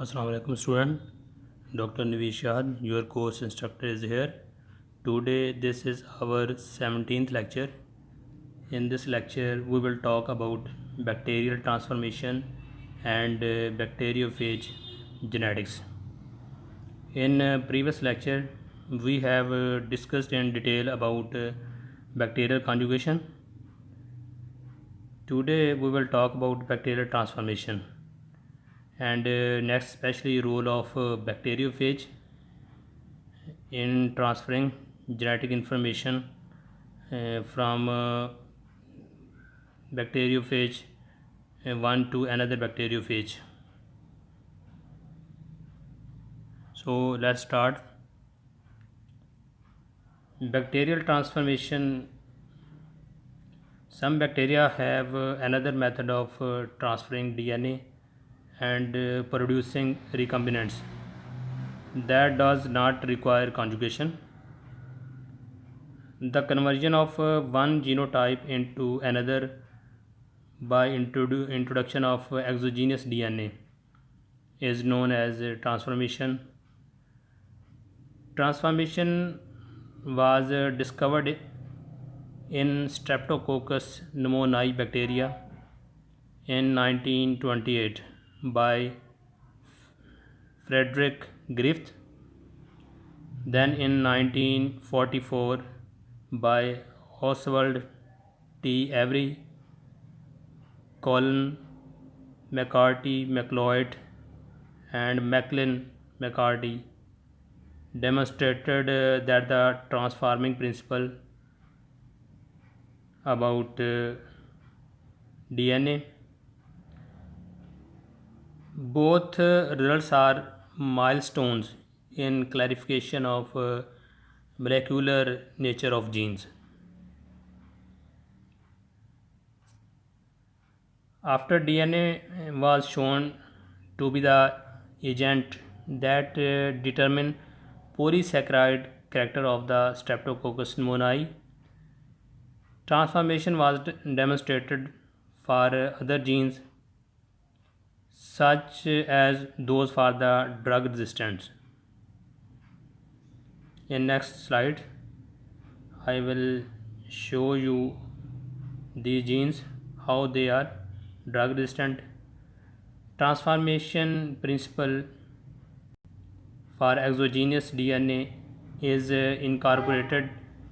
Assalamu alaikum student. Dr. Naveed Shahad, your course instructor is here. Today this is our 17th lecture. In this lecture we will talk about bacterial transformation and bacteriophage genetics. In previous lecture we have discussed in detail about bacterial conjugation. Today we will talk about bacterial transformation and next especially role of bacteriophage in transferring genetic information from bacteriophage one to another bacteriophage. So let's start. Bacterial transformation. Some bacteria have another method of transferring DNA and producing recombinants that does not require conjugation. The conversion of one genotype into another by introduction of exogenous DNA is known as transformation. Transformation was discovered in Streptococcus pneumoniae bacteria in 1928 by Frederick Griffith, then in 1944 by Oswald T. Avery, Colin McCarty McLeod, and Macklin McCarty demonstrated that the transforming principle about DNA. Both results are milestones in clarification of molecular nature of genes. After DNA was shown to be the agent that determine polysaccharide character of the Streptococcus pneumoniae, transformation was demonstrated for other genes such as those for the drug resistance. In next slide I will show you these genes, how they are drug resistant. Transformation principle for exogenous DNA is incorporated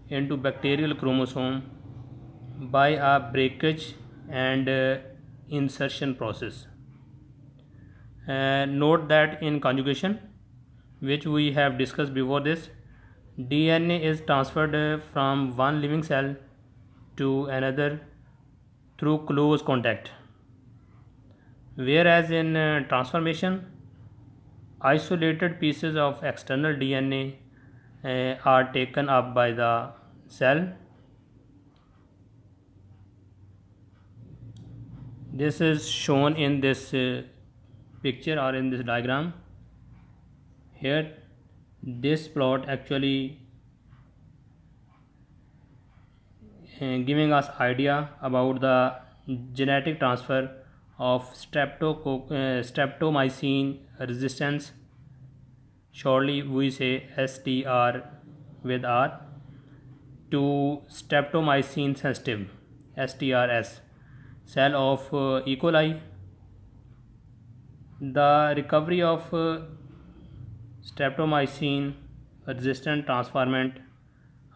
into bacterial chromosome by a breakage and insertion process. Note that in conjugation, which we have discussed before this, DNA is transferred from one living cell to another through close contact, whereas in transformation, isolated pieces of external DNA are taken up by the cell. This is shown in this picture or in this diagram. Here this plot actually giving us idea about the genetic transfer of streptomycin resistance, shortly we say STR with R, to streptomycin sensitive STRS cell of E. coli. The recovery of streptomycin resistant transformant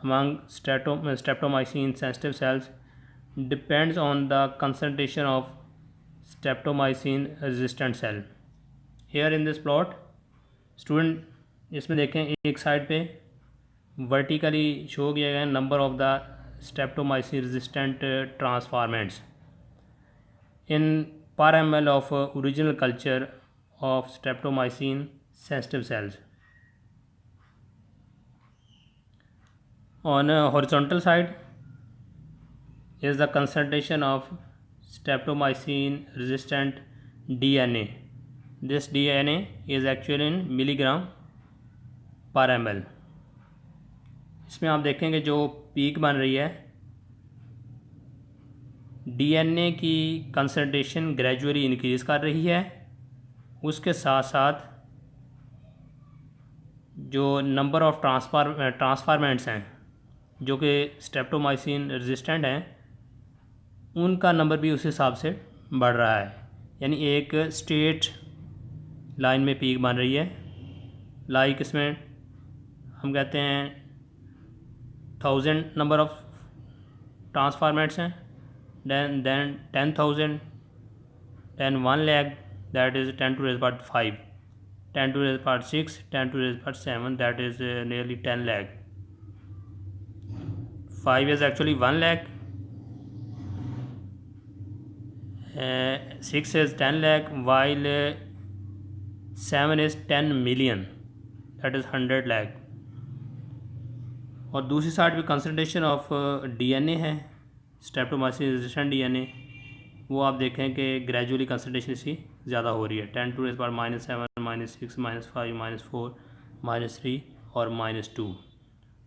among streptomycin sensitive cells depends on the concentration of streptomycin resistant cell. Here in this plot student इसमें देखें एक side पे vertically show किया गया number of the streptomycin resistant transformants in per ml of original culture of streptomycin sensitive cells. On a horizontal side is the concentration of streptomycin resistant DNA. This DNA is actually in milligram per ml. इसमें आप देखेंगे जो peak बन रही है DNA की concentration gradually increase कर रही है उसके साथ साथ जो नंबर ऑफ़ ट्रांसफार्मेंट्स हैं जो कि स्ट्रेप्टोमाइसिन रेजिस्टेंट हैं, उनका नंबर भी उस हिसाब से बढ़ रहा है। यानी एक स्ट्रेट लाइन में पीक बन रही है। लाइक इसमें हम कहते हैं 1000 नंबर ऑफ़ ट्रांसफार्मेंट्स हैं, then 10,000, then 1 lakh, that is 10 to the raise power 5, 10 to the raise power 6, 10 to the raise power 7, that is nearly 10 lakh. 5 is actually 1 lakh, 6 is 10 lakh, while 7 is 10 million, that is 100 lakh. और दूसरी side पे concentration of DNA है, streptomycin resistant DNA, वो आप देखें कि gradually concentration इसकी ज़्यादा हो रही है। 10 टू रेज़ पावर -7, -6, -5, -4, -3 और -2।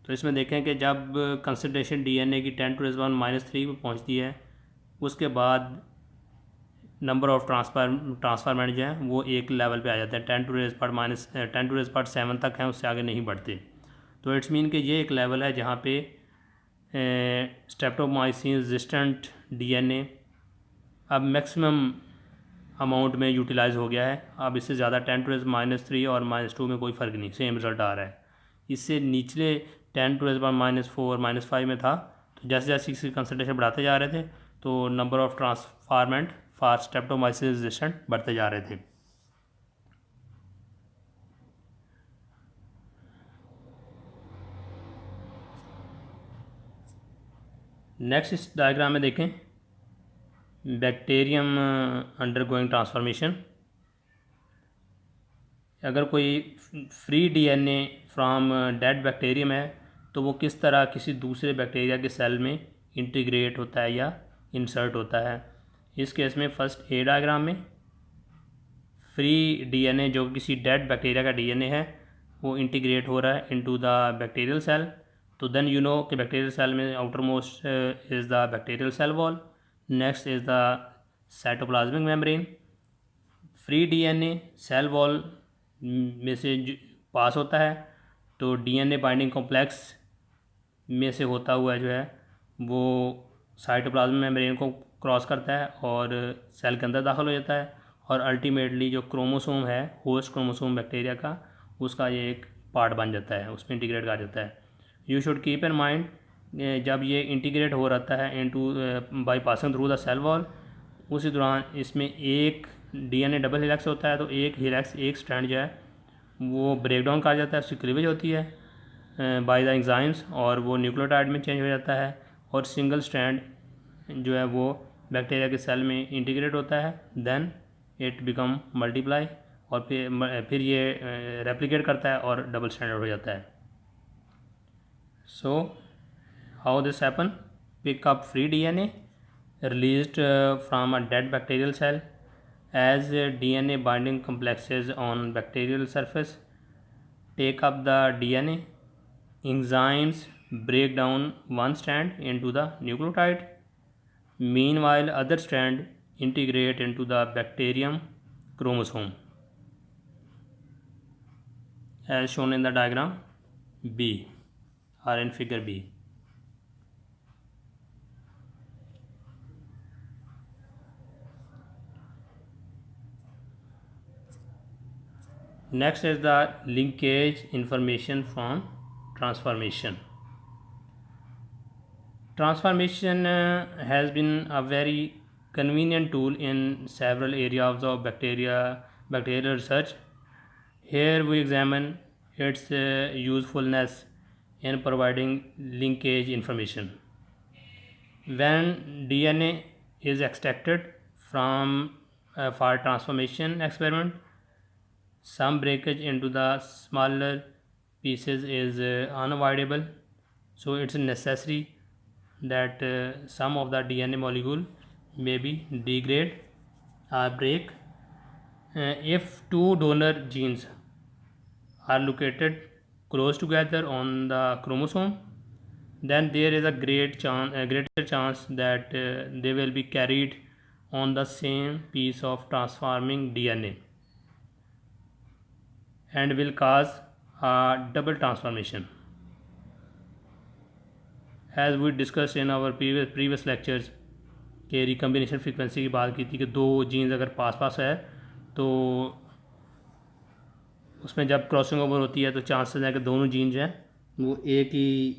तो इसमें देखें कि जब कंसनट्रेशन डीएनए की 10 टू रेज़ पावर -3 पर पहुंचती है, उसके बाद नंबर ऑफ़ ट्रांसफार्मेंट जो है वो एक लेवल पे आ जाते हैं। 10 टू रेज़ पावर 7 तक हैं, उससे आगे नहीं बढ़ते। तो इट्स मीन कि ये एक लेवल है जहाँ पे स्ट्रेप्टोमाइसिन रेजिस्टेंट डीएनए अब मैक्सिमम अमाउंट में यूटिलाइज हो गया है। अब इससे ज़्यादा 10 टू रेज़ -3 और -2 में कोई फ़र्क नहीं, सेम रिज़ल्ट आ रहा है। इससे निचले 10 टू रेज़ पावर -4, -5 में था, तो जैसे जैसे इसकी कंसनट्रेशन बढ़ाते जा रहे थे तो number of transformant for streptomycin resistant बढ़ते जा रहे थे। नेक्स्ट इस डायग्राम में देखें बैक्टीरियम अंडरगोइंग ट्रांसफॉर्मेशन। अगर कोई free DNA from dead bacterium है तो वो किस तरह किसी दूसरे बैक्टीरिया के सेल में इंटीग्रेट होता है या इंसर्ट होता है। इस केस में फर्स्ट ए डायग्राम में फ्री डीएनए जो किसी डेड बैक्टीरिया का डीएनए है वो इंटीग्रेट हो रहा है इनटू द बैक्टीरियल सेल। तो देन यू नो कि बैक्टीरियल सेल में outermost is the bacterial cell wall, next is the cytoplasmic membrane. Free DNA cell wall में से पास होता है तो डीएनए बाइंडिंग कॉम्प्लेक्स में से होता हुआ जो है वो साइटोप्लाज्मिक मेम्ब्रेन को क्रॉस करता है और सेल के अंदर दाखिल हो जाता है और अल्टीमेटली जो क्रोमोसोम है, होस्ट क्रोमोसोम बैक्टीरिया का, उसका ये एक पार्ट बन जाता है, उसमें इंटीग्रेट कर जाता है। You should keep in mind जब ये इंटीग्रेट हो रहता है into by passing through the cell wall, उसी दौरान इसमें एक डीएनए डबल हेलिक्स होता है तो एक हेलिक्स एक स्ट्रैंड जो है वो ब्रेक डाउन कर जाता है, उसकी क्लीवेज होती है बाय द एंजाइम्स और वो न्यूक्लियोटाइड में चेंज हो जाता है और सिंगल स्ट्रैंड जो है वो बैक्टीरिया के सेल में इंटीग्रेट होता है। देन इट बिकम मल्टीप्लाई और फिर ये रेप्लिकेट करता है और डबल स्टैंडर्ड हो जाता है। So how this happen? Pick up free DNA released from a dead bacterial cell as DNA binding complexes on bacterial surface take up the DNA. Enzymes break down one strand into the nucleotide. Meanwhile, other strand integrate into the bacterium chromosome as shown in the diagram B or in figure B. Next is the linkage information from transformation. Transformation has been a very convenient tool in several areas of bacterial research. Here we examine its usefulness in providing linkage information. When DNA is extracted from for transformation experiment, some breakage into the smaller pieces is unavoidable, so it's necessary that some of the DNA molecule may be degrade or break. If two donor genes are located close together on the chromosome, then there is a greater chance that they will be carried on the same piece of transforming DNA. and will cause a double transformation. As we discussed in our previous lectures कि recombination frequency की बात की थी कि दो jeans अगर पास पास है तो उसमें जब क्रॉसिंग ओवर होती है तो चांसेस हैं कि दोनों जीन जो हैं वो एक ही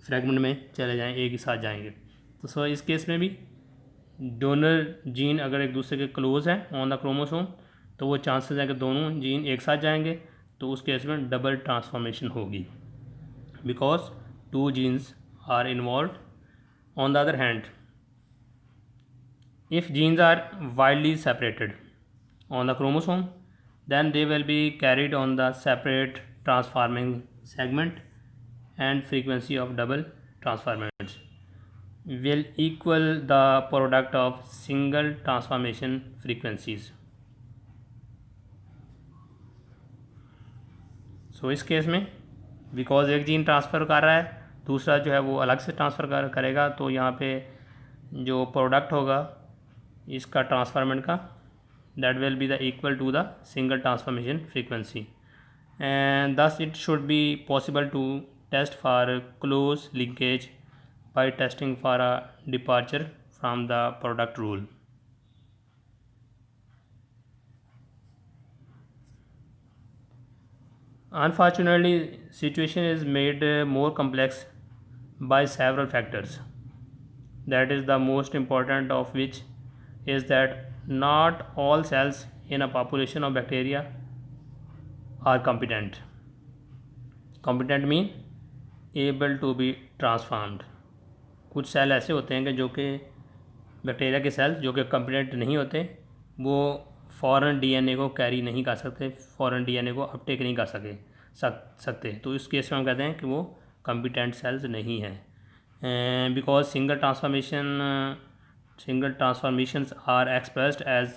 फ्रैगमेंट में चले जाएं, एक ही साथ जाएंगे। तो सो इस केस में भी डोनर जीन अगर एक दूसरे के क्लोज हैं ऑन द क्रोमोसोम तो वो चांसेस हैं कि दोनों जीन एक साथ जाएंगे, तो उस केस में डबल ट्रांसफॉर्मेशन होगी because two genes are involve. On the other hand, if genes are widely separated on the chromosome, then they will be carried on the separate transforming segment, and frequency of double transformations will equal the product of single transformation frequencies. So इस case में because एक gene transfer कर रहा है, दूसरा जो है वो अलग से ट्रांसफ़र करेगा, तो यहाँ पे जो प्रोडक्ट होगा इसका ट्रांसफॉर्मेंट का that will be the equal to the single transformation frequency, and thus it should be possible to test for close linkage by testing for a departure from the product rule. Unfortunately, situation is made more complex by several factors. That is the most important of which is that not all cells in a population of bacteria are competent. Competent mean able to be transformed. कुछ cell ऐसे होते हैं कि जो कि bacteria के cell जो कि कम्पिटेंट नहीं होते, वो फ़ॉरेन डीएनए को कैरी नहीं कर सकते, फ़ॉरेन डीएनए को अपटेक नहीं कर सकते, तो इस केस में हम कहते हैं कि वो कम्पिटेंट सेल्स नहीं हैं। Because single transformations are expressed as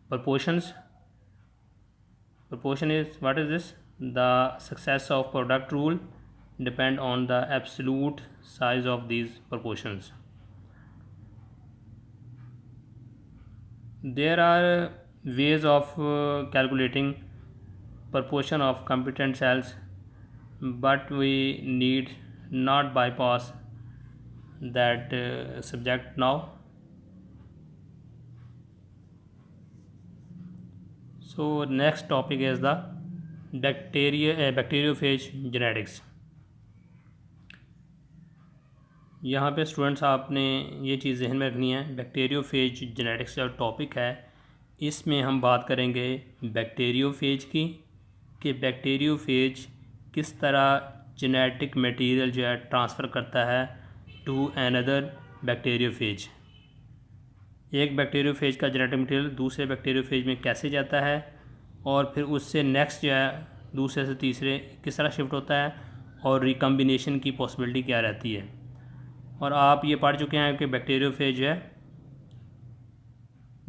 proportions. Proportion is, what is this? The success of product rule depend on the absolute size of these proportions. There are ways of calculating proportion of competent cells, but we need not bypass that subject now. So next topic is the bacteriophage genetics. यहाँ पे students आपने ये चीज़ जहन में रखनी है, bacteriophage genetics जो topic है इसमें हम बात करेंगे बैक्टीरियोफेज की, कि बैक्टीरियोफेज किस तरह जेनेटिक मटेरियल जो है ट्रांसफ़र करता है टू अनदर बैक्टीरियोफेज। एक बैक्टीरियोफेज का जेनेटिक मटेरियल दूसरे बैक्टीरियोफेज में कैसे जाता है और फिर उससे नेक्स्ट जो है दूसरे से तीसरे किस तरह शिफ्ट होता है और रिकम्बिनेशन की पॉसिबिलिटी क्या रहती है। और आप ये पढ़ चुके हैं कि बैक्टीरियोफेज जो है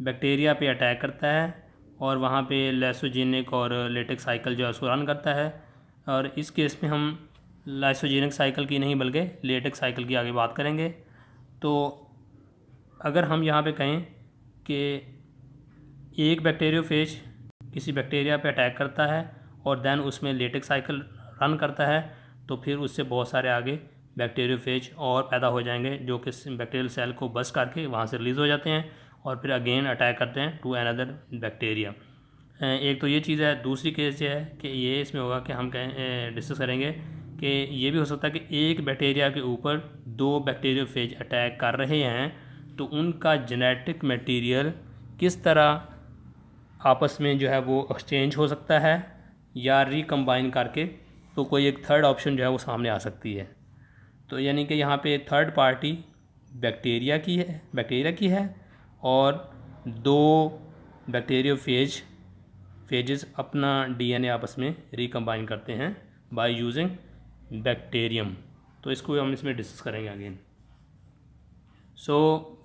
बैक्टीरिया पे अटैक करता है और वहाँ पे लाइसोजेनिक और लेटेक साइकिल जो है उसको रन करता है, और इस केस में हम लाइसोजेनिक साइकिल की नहीं बल्कि लेटेक साइकिल की आगे बात करेंगे। तो अगर हम यहाँ पे कहें कि एक बैक्टीरियोफेज किसी बैक्टीरिया पे अटैक करता है और देन उसमें लेटेक साइकिल रन करता है, तो फिर उससे बहुत सारे आगे बैक्टीरियोफेज और पैदा हो जाएंगे जो कि बैक्टीरियल सेल को बस करके वहाँ से रिलीज़ हो जाते हैं और फिर अगेन अटैक करते हैं टू अनदर बैक्टीरिया। एक तो ये चीज़ है। दूसरी केस ये है कि ये इसमें होगा कि हम डिस्कस करेंगे कि ये भी हो सकता है कि एक बैक्टीरिया के ऊपर दो बैक्टीरियोफेज अटैक कर रहे हैं, तो उनका जेनेटिक मटेरियल किस तरह आपस में जो है वो एक्सचेंज हो सकता है या रिकम्बाइन करके, तो कोई एक थर्ड ऑप्शन जो है वो सामने आ सकती है। तो यानी कि यहाँ पे थर्ड पार्टी बैक्टीरिया की है और दो बैक्टीरियोफेजेस अपना डीएनए आपस में रिकम्बाइन करते हैं बाय यूजिंग बैक्टीरियम। तो इसको हम इसमें डिस्कस करेंगे again. So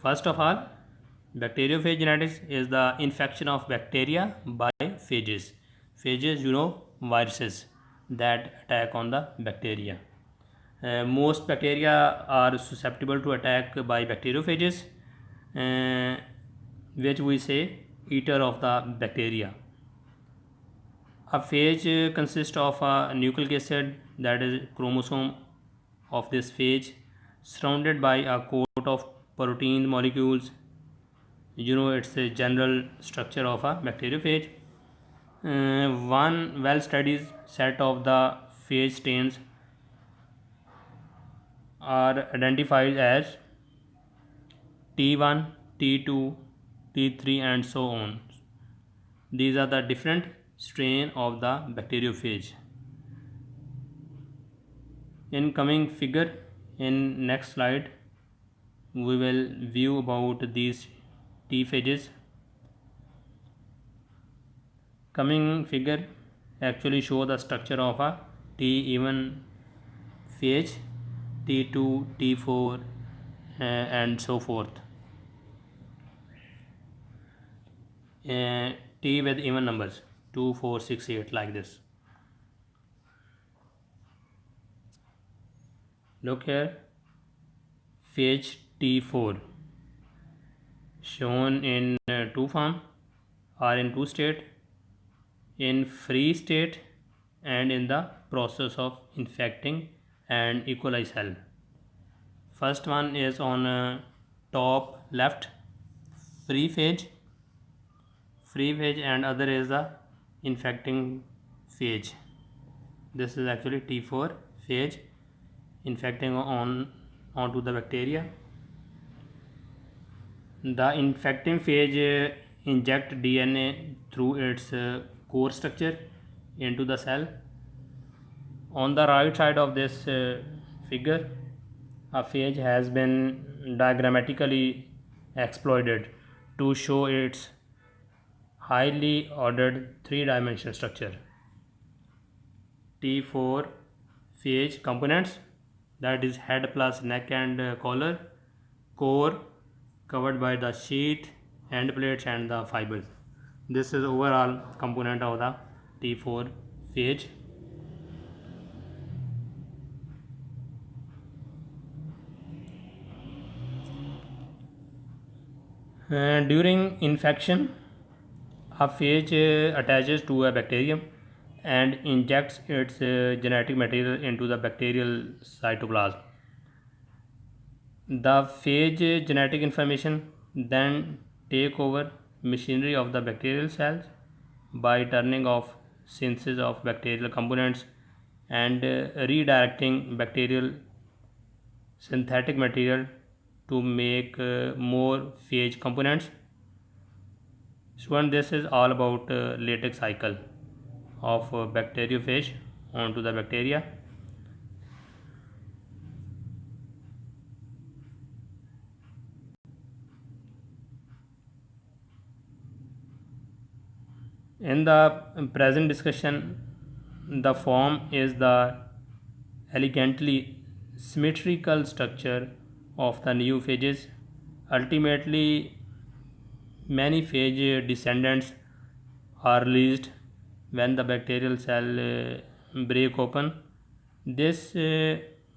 first of all, bacteriophage genetics is the infection of bacteria by phases. Phases viruses that attack on the bacteria. Most bacteria are susceptible to attack by bacteriophages, which we say eater of the bacteria. A phage consists of a nucleic acid, that is chromosome of this phage, surrounded by a coat of protein molecules. It's a general structure of a bacteriophage. One well-studied set of the phage stains are identified as T1, T2, T3 and so on. These are the different strain of the bacteriophage. In coming figure, in next slide, we will view about these T phages. Coming figure actually show the structure of a T even phage, T2, T4 and so forth. T with even numbers 2, 4, 6, 8 like this. Look here, phage T4 shown in two form or in two state, in free state and in the process of infecting an E. coli cell. First one is on top left, free phage, and other is the infecting phage. This is actually T4 phage infecting onto the bacteria. The infecting phage inject DNA through its core structure into the cell. On the right side of this figure, a phage has been diagrammatically exploited to show its highly ordered three-dimensional structure. T4 phage components, that is head plus neck and collar, core covered by the sheath, end plates and the fibers. This is overall component of the T4 phage. During infection, a phage attaches to a bacterium and injects its genetic material into the bacterial cytoplasm. The phage genetic information then take over machinery of the bacterial cells by turning off synthesis of bacterial components and redirecting bacterial synthetic material to make more phage components. So this is all about latex cycle of bacteriophage onto the bacteria. In the present discussion, the form is the elegantly symmetrical structure of the new phages. Ultimately, many phage descendants are released when the bacterial cell break open. This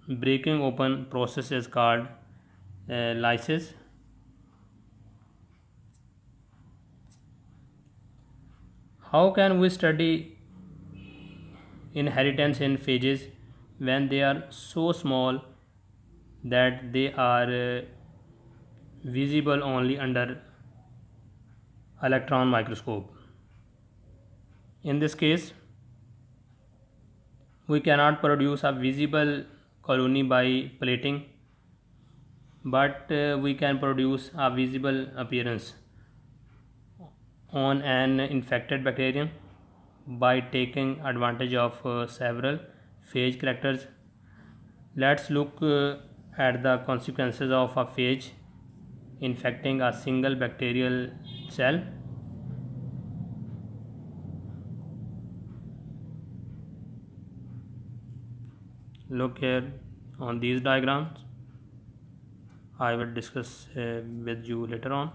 breaking open process is called lysis. How can we study inheritance in phages when they are so small that they are visible only under electron microscope? In this case, we cannot produce a visible colony by plating, but we can produce a visible appearance on an infected bacterium by taking advantage of several phage characters. Let's look at the consequences of a phage infecting a single bacterial cell. Look here on these diagrams. I will discuss with you later on.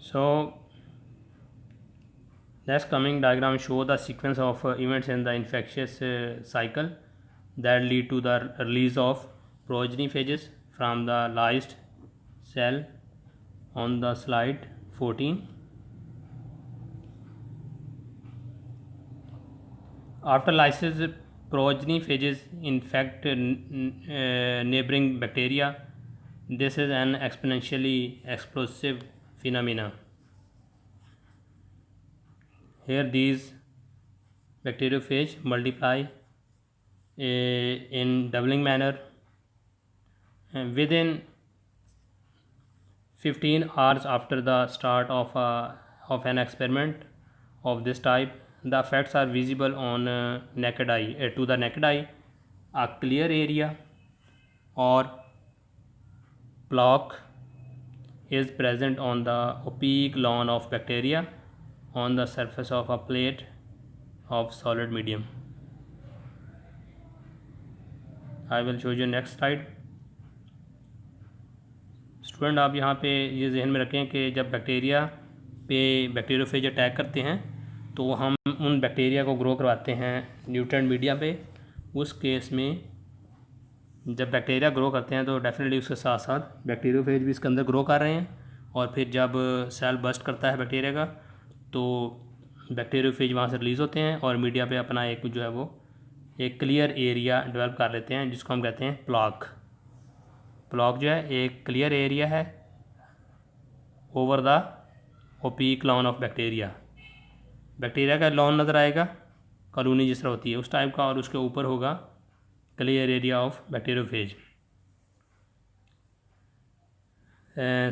So next coming diagram show the sequence of events in the infectious cycle. that lead to the release of progeny phages from the lysed cell on the slide 14. After lysis, progeny phages infect neighboring bacteria. This is an exponentially explosive phenomena. Here these bacteriophage multiply in doubling manner. Within 15 hours after the start of an experiment of this type, the effects are visible on naked eye. To the naked eye, a clear area or plaque is present on the opaque lawn of bacteria on the surface of a plate of solid medium. I will show you next slide. Student आप यहाँ पे ये जहन में रखें कि जब bacteria पे बैक्टीरियोफेज अटैक करते हैं तो हम उन बैक्टीरिया को ग्रो करवाते हैं न्यूट्रिएंट मीडिया पे। उस केस में जब बैक्टीरिया ग्रो करते हैं तो डेफिनेटली उसके साथ साथ बैक्टीरियोफेज भी इसके अंदर ग्रो कर रहे हैं, और फिर जब सेल बस्ट करता है बैक्टीरिया का तो बैक्टीरियोफेज वहाँ से रिलीज़ होते हैं और मीडिया पे अपना एक जो है वो एक क्लियर एरिया डेवलप कर लेते हैं जिसको हम कहते हैं प्लाक। प्लाक जो है एक क्लियर एरिया है over the opaque lawn of bacteria. Bacteria का लॉन नज़र आएगा, कॉलोनी जिस तरह होती है उस टाइप का, और उसके ऊपर होगा clear area of bacteriophage.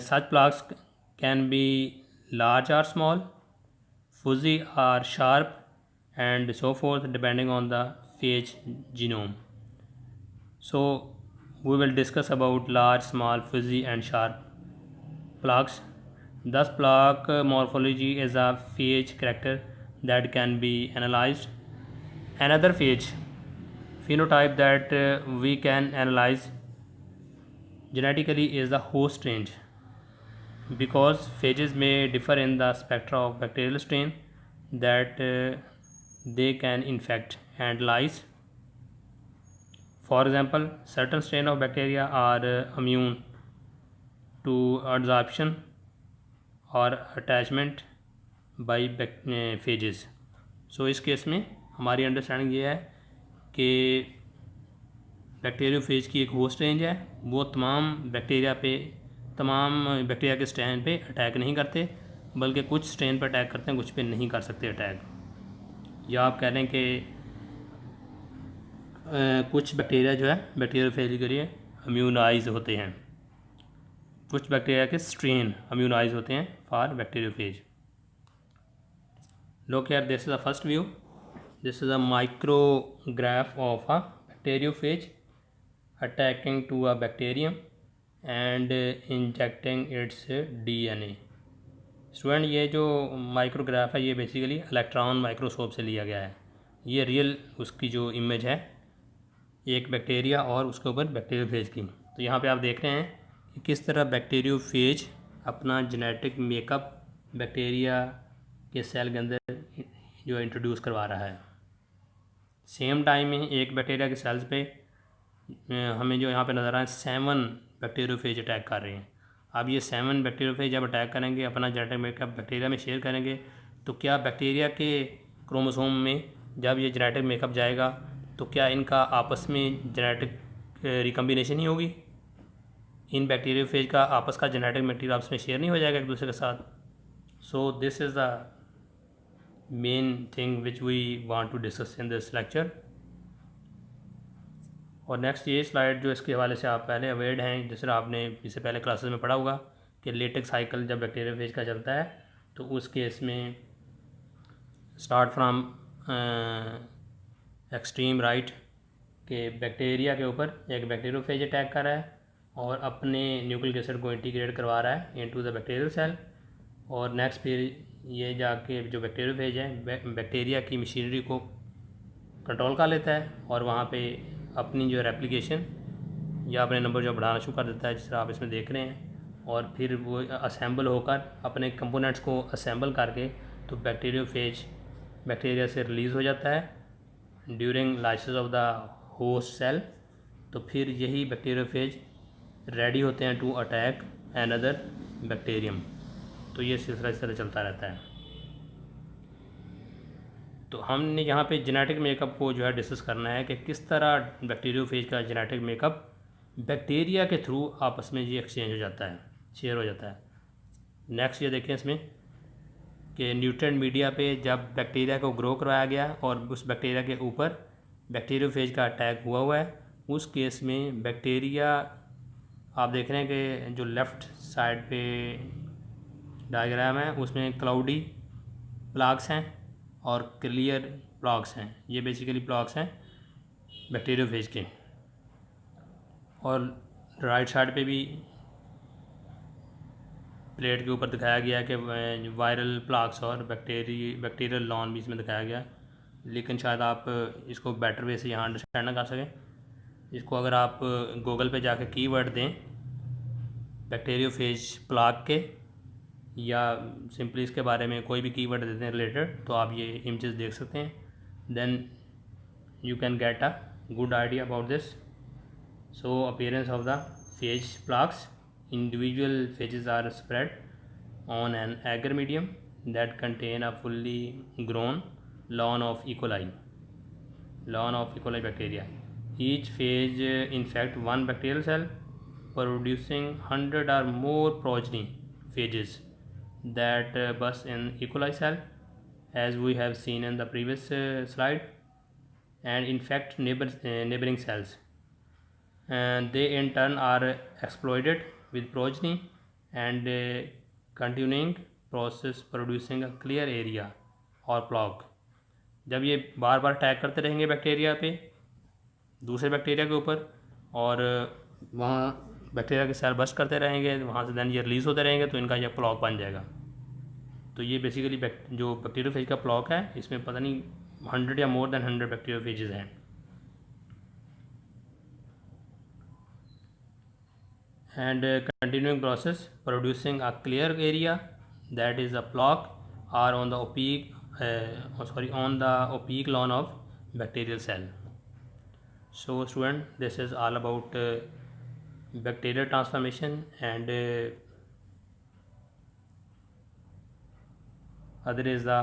Such plaques can be large और small, fuzzy or sharp, and so forth depending on the phage genome. So we will discuss about large, small, fuzzy and sharp plaques. Thus plaque morphology is a phage character that can be analyzed. Another phage phenotype that we can analyze genetically is the host range, because phages may differ in the spectra of bacterial strain that they can infect and lyse. For example, certain strain of bacteria are immune to adsorption or attachment by phages. So इस case में हमारी understanding ये है कि bacteriophage की एक host range है, वो तमाम बैक्टीरिया के स्ट्रेन पे अटैक नहीं करते, बल्कि कुछ स्ट्रेन पर अटैक करते हैं, कुछ पे नहीं कर सकते अटैक। या आप कह लें कि कुछ बैक्टीरिया जो है बैक्टीरियोफेज के लिए इम्यूनाइज होते हैं, कुछ बैक्टीरिया के स्ट्रेन इम्यूनाइज होते हैं for bacteriophage. Look here, this is the first view. This is a micrograph of a bacteriophage attacking to a bacterium and injecting its DNA. Student ये जो माइक्रोग्राफ है ये बेसिकली इलेक्ट्रॉन माइक्रोस्कोप से लिया गया है। ये रियल उसकी जो इमेज है एक बैक्टीरिया और उसके ऊपर बैक्टीरियोफेज की। तो यहाँ पे आप देख रहे हैं कि किस तरह बैक्टीरियोफेज अपना जेनेटिक मेकअप बैक्टीरिया के सेल के अंदर जो इंट्रोड्यूस करवा रहा है। सेम टाइम में एक बैक्टीरिया के सेल्स पे हमें जो यहाँ पे नज़र आ रहा है 7 बैक्टीरियोफेज अटैक कर रहे हैं। अब ये 7 बैक्टीरियोफेज जब अटैक करेंगे, अपना जेनेटिक मेकअप बैक्टीरिया में शेयर करेंगे, तो क्या बैक्टीरिया के क्रोमोसोम में जब ये जेनेटिक मेकअप जाएगा तो क्या इनका आपस में जेनेटिक रिकम्बिनेशन ही होगी? इन बैक्टीरियोफेज का आपस का जेनेटिक मटेरियल आपस में शेयर नहीं हो जाएगा एक दूसरे के साथ? So this is the main thing which we want to discuss in this lecture. और नेक्स्ट ये स्लाइड जो इसके हवाले से आप पहले अवेयर्ड हैं, जिस तरह आपने इससे पहले क्लासेस में पढ़ा होगा कि लेटेक्स साइकिल जब बैक्टीरियोफेज का चलता है तो उस केस में स्टार्ट फ्राम एक्सट्रीम राइट के बैक्टीरिया के ऊपर एक बैक्टीरियोफेज अटैक कर रहा है और अपने न्यूक्लिक एसिड को इंटीग्रेट करवा रहा है इनटू द बैक्टीरियल सेल, और नेक्स्ट फिर ये जाके जो बैक्टीरियोफेज है बैक्टीरिया की मशीनरी को कंट्रोल कर लेता है और वहाँ पे अपनी जो रेप्लिकेशन या अपने नंबर जो बढ़ाना शुरू कर देता है, जिस तरह आप इसमें देख रहे हैं। और फिर वो असेंबल होकर अपने कंपोनेंट्स को असेंबल करके तो बैक्टीरियोफेज बैक्टीरिया से रिलीज़ हो जाता है during lysis of the host cell, तो फिर यही बैक्टीरियोफेज रेडी होते हैं टू अटैक अनदर बैक्टीरियम। तो ये सिलसिला इस तरह चलता रहता है। तो हमने यहाँ पे जेनेटिक मेकअप को जो है डिस्कस करना है कि किस तरह बैक्टीरियोफेज का जेनेटिक मेकअप बैक्टीरिया के थ्रू आपस में ये एक्सचेंज हो जाता है, शेयर हो जाता है। नेक्स्ट ये देखें इसमें कि न्यूट्रिएंट मीडिया पे जब बैक्टीरिया को ग्रो करवाया गया और उस बैक्टीरिया के ऊपर बैक्टीरियोफेज का अटैक हुआ है, उस केस में बैक्टीरिया आप देख रहे हैं कि जो लेफ़्ट साइड पे डायग्राम है उसमें क्लाउडी प्लाग्स हैं और क्लियर प्लाग्स हैं। ये बेसिकली प्लाग्स हैं बैक्टीरियोफेज के। और राइट साइड पे भी प्लेट के ऊपर दिखाया गया कि वायरल प्लाग्स और बैक्टीरियल लॉन भी इसमें दिखाया गया, लेकिन शायद आप इसको बेटर वे से यहाँ अंडरस्टैंड ना कर सकें। इसको अगर आप गूगल पे जाकर कीवर्ड दें बैक्टीरियोफेज प्लाग के या सिंपली इसके बारे में कोई भी कीवर्ड देते हैं रिलेटेड, तो आप ये इमेजेस देख सकते हैं। Then you can get a good idea about this. So appearance of the phage plaques, individual phages are spread on an agar medium that contain a fully grown lawn of E. coli bacteria. Each phage infect one bacterial cell, producing 100 or more progeny phages that burst in E. coli cell, as we have seen in the previous slide, and infect neighboring cells. And they in turn are exploited with progeny and continuing process producing a clear area or plaque. जब ये बार बार attack करते रहेंगे bacteria पे, दूसरे bacteria के ऊपर, और वहाँ बैक्टीरिया के सेल बस्ट करते रहेंगे, वहाँ से दैन ये रिलीज़ होते रहेंगे, तो इनका ये प्लॉक बन जाएगा। तो ये बेसिकली जो बैक्टीरियोफेज का प्लॉक है, इसमें पता नहीं 100 या मोर देन 100 बैक्टीरियोफेजेस हैं। And continuing process producing a clear area, that is a plaque, or on the opaque lawn of bacterial cell. So student, this is all about bacterial transformation, and other is the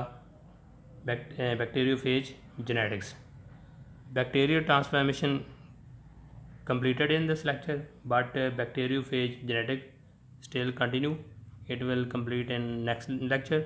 bacteriophage genetics. Bacterial transformation completed in this lecture, but bacteriophage genetic still continue. It will complete in next lecture.